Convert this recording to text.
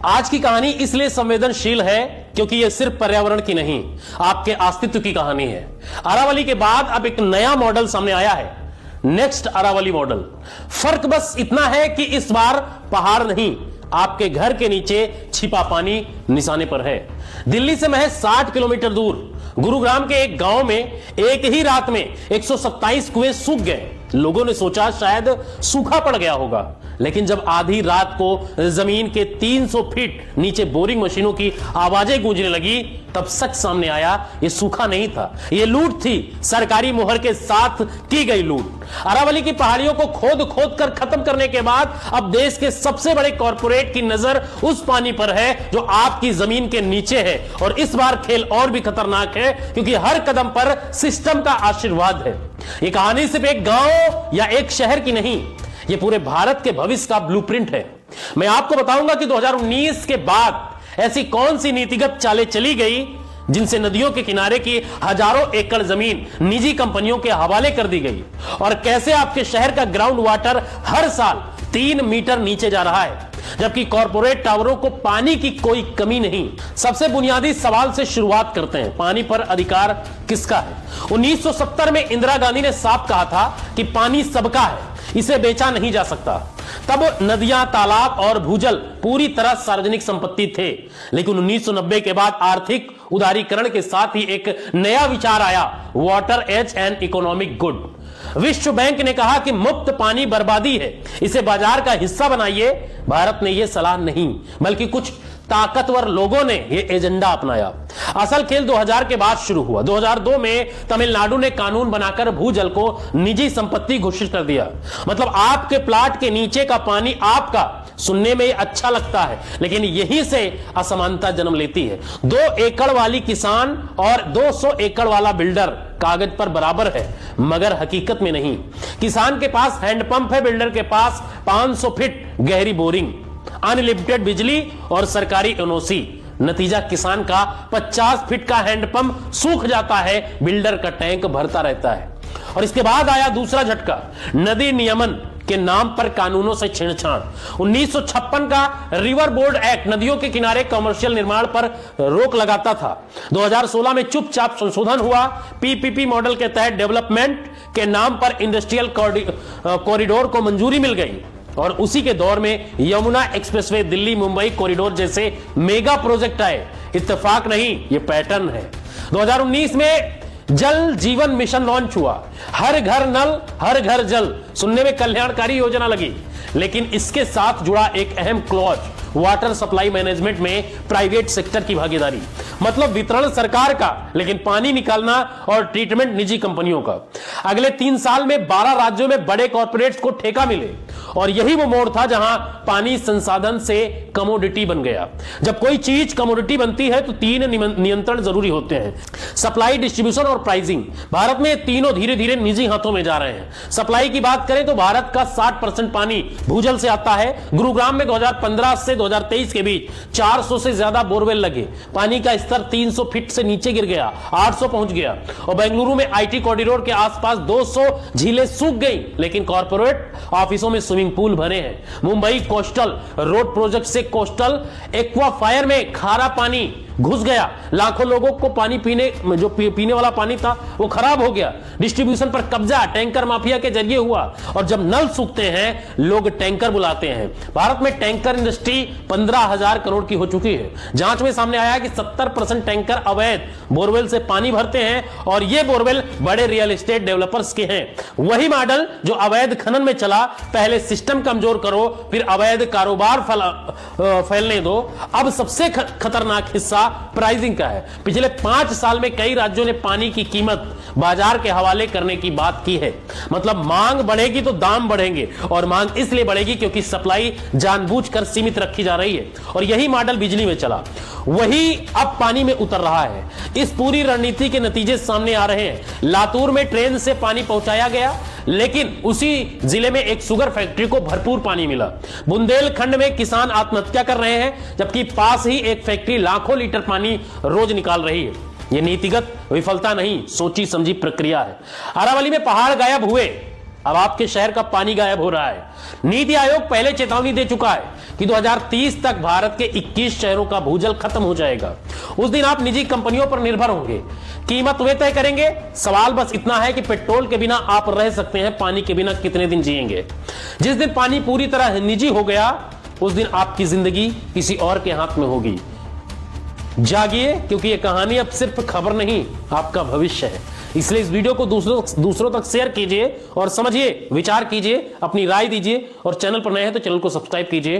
आज की कहानी इसलिए संवेदनशील है क्योंकि यह सिर्फ पर्यावरण की नहीं, आपके अस्तित्व की कहानी है। अरावली के बाद अब एक नया मॉडल सामने आया है, नेक्स्ट अरावली मॉडल। फर्क बस इतना है कि इस बार पहाड़ नहीं, आपके घर के नीचे छिपा पानी निशाने पर है। दिल्ली से महज 60 किलोमीटर दूर गुरुग्राम के एक गांव में एक ही रात में 127 कुएं सूख गए। लोगों ने सोचा शायद सूखा पड़ गया होगा, लेकिन जब आधी रात को जमीन के 300 फीट नीचे बोरिंग मशीनों की आवाजें गूंजने लगी, तब सच सामने आया। यह सूखा नहीं था, यह लूट थी, सरकारी मुहर के साथ की गई लूट। अरावली की पहाड़ियों को खोद खोद कर खत्म करने के बाद अब देश के सबसे बड़े कॉर्पोरेट की नजर उस पानी पर है जो आपकी जमीन के नीचे है। और इस बार खेल और भी खतरनाक है क्योंकि हर कदम पर सिस्टम का आशीर्वाद है। यह कहानी सिर्फ एक गांव या एक शहर की नहीं, यह पूरे भारत के भविष्य का ब्लूप्रिंट है। मैं आपको बताऊंगा कि 2019 के बाद ऐसी कौन सी नीतिगत चालें चली गई जिनसे नदियों के किनारे की हजारों एकड़ जमीन निजी कंपनियों के हवाले कर दी गई, और कैसे आपके शहर का ग्राउंड वाटर हर साल 3 मीटर नीचे जा रहा है, जबकि कॉर्पोरेट टावरों को पानी की कोई कमी नहीं। सबसे बुनियादी सवाल से शुरुआत करते हैं, पानी पर अधिकार किसका है? 1970 में इंदिरा गांधी ने साफ कहा था कि पानी सबका है, इसे बेचा नहीं जा सकता। तब नदियां, तालाब और भूजल पूरी तरह सार्वजनिक संपत्ति थे। लेकिन 1990 के बाद आर्थिक उदारीकरण के साथ ही एक नया विचार आया, water as an economic good. विश्व बैंक ने कहा कि मुफ्त पानी बर्बादी है, इसे बाजार का हिस्सा बनाइए। भारत ने यह सलाह नहीं, बल्कि कुछ ताकतवर लोगों ने यह एजेंडा अपनाया। असल खेल 2000 के बाद शुरू हुआ। 2002 में तमिलनाडु ने कानून बनाकर भूजल को निजी संपत्ति घोषित कर दिया। मतलब आपके प्लाट के नीचे का पानी आपका। सुनने में अच्छा लगता है, लेकिन यहीं से असमानता जन्म लेती है। 2 एकड़ वाली किसान और 200 एकड़ वाला बिल्डर कागज पर बराबर है, मगर हकीकत में नहीं। किसान के पास हैंडपंप है, बिल्डर के पास 500 फीट गहरी बोरिंग, अनलिमिटेड बिजली और सरकारी एनओसी। नतीजा, किसान का 50 फीट का हैंडपंप सूख जाता है, बिल्डर का टैंक भरता रहता है। और इसके बाद आया दूसरा झटका, नदी नियमन के नाम पर कानूनों से छेड़छाड़। 1956 का रिवर बोर्ड एक्ट नदियों के किनारे कमर्शियल निर्माण पर रोक लगाता था। 2016 में चुपचाप संशोधन हुआ। पीपीपी मॉडल के तहत डेवलपमेंट के नाम पर इंडस्ट्रियल कॉरिडोर को मंजूरी मिल गई। और उसी के दौर में यमुना एक्सप्रेसवे, दिल्ली मुंबई कॉरिडोर जैसे मेगा प्रोजेक्ट आए। इत्तेफाक नहीं, यह पैटर्न है। 2019 में जल जीवन मिशन लॉन्च हुआ। हर घर नल, हर घर जल। सुनने में कल्याणकारी योजना लगी, लेकिन इसके साथ जुड़ा एक अहम क्लॉज, वाटर सप्लाई मैनेजमेंट में प्राइवेट सेक्टर की भागीदारी। मतलब वितरण सरकार का, लेकिन पानी निकालना और ट्रीटमेंट निजी कंपनियों का। अगले 3 साल में 12 राज्यों में बड़े कॉर्पोरेट्स को ठेका मिले, और यही वो मोड़ था जहां पानी संसाधन से कमोडिटी बन गया। जब कोई चीज कमोडिटी बनती है तो 3 नियंत्रण जरूरी होते हैं, सप्लाई, डिस्ट्रीब्यूशन और प्राइसिंग। भारत में तीनों धीरे धीरे निजी हाथों में जा रहे हैं। सप्लाई की बात करें तो भारत का 60% पानी भूजल से आता है। गुरुग्राम में 2015 से 2023 के बीच 400 से ज्यादा बोरवेल लगे। पानी का स्तर 300 फीट से नीचे गिर गया, 800 पहुंच गया। और बेंगलुरु में आईटी कॉरिडोर के आसपास 200 झीलें सूख गई, लेकिन कॉर्पोरेट ऑफिसों में स्विमिंग पूल भरे हैं। मुंबई कोस्टल रोड प्रोजेक्ट से कोस्टल एक्वाफायर में खारा पानी घुस गया। लाखों लोगों को पानी पीने वाला पानी था वो खराब हो गया। डिस्ट्रीब्यूशन पर कब्जा टैंकर माफिया के जरिए हुआ, और जब नल सूखते हैं लोग टैंकर बुलाते हैं। भारत में टैंकर इंडस्ट्री 15,000 करोड़ की हो चुकी है। जांच में सामने आया कि 70% टैंकर अवैध बोरवेल से पानी भरते हैं, और ये बोरवेल बड़े रियल एस्टेट डेवलपर्स के हैं। वही मॉडल जो अवैध खनन में चला, पहले सिस्टम कमजोर करो, फिर अवैध कारोबार फैलने दो। अब सबसे खतरनाक हिस्सा प्राइसिंग का है। पिछले 5 साल में कई राज्यों ने पानी की कीमत बाजार के हवाले करने की बात की है। मतलब मांग बढ़ेगी तो दाम बढ़ेंगे, और मांग इसलिए बढ़ेगी क्योंकि सप्लाई जानबूझकर सीमित रखी जा रही है। और यही मॉडल बिजली में चला, वही अब पानी में उतर रहा है। इस पूरी रणनीति के नतीजे सामने आ रहे हैं। लातूर में ट्रेन से पानी पहुंचाया गया, लेकिन उसी जिले में एक शुगर फैक्ट्री को भरपूर पानी मिला। बुंदेलखंड में किसान आत्महत्या कर रहे हैं, जबकि पास ही एक फैक्ट्री लाखों लीटर पानी रोज निकाल रही है। यह नीतिगत विफलता नहीं, सोची समझी प्रक्रिया है। अरावली में पहाड़ गायब हुए, अब आपके शहर का पानी गायब हो रहा है। नीति आयोग पहले चेतावनी दे चुका है कि 2030 तक भारत के 21 शहरों का भूजल खत्म हो जाएगा। उस दिन आप निजी कंपनियों पर निर्भर होंगे, कीमत वे तय करेंगे। सवाल बस इतना है कि पेट्रोल के बिना आप रह सकते हैं, पानी के बिना कितने दिन जिएंगे। जिस दिन पानी पूरी तरह निजी हो गया, उस दिन आपकी जिंदगी किसी और के हाथ में होगी। जागिए, क्योंकि यह कहानी अब सिर्फ खबर नहीं, आपका भविष्य है। इसलिए इस वीडियो को दूसरों तक शेयर कीजिए और समझिए, विचार कीजिए, अपनी राय दीजिए और चैनल पर नए हैं तो चैनल को सब्सक्राइब कीजिए।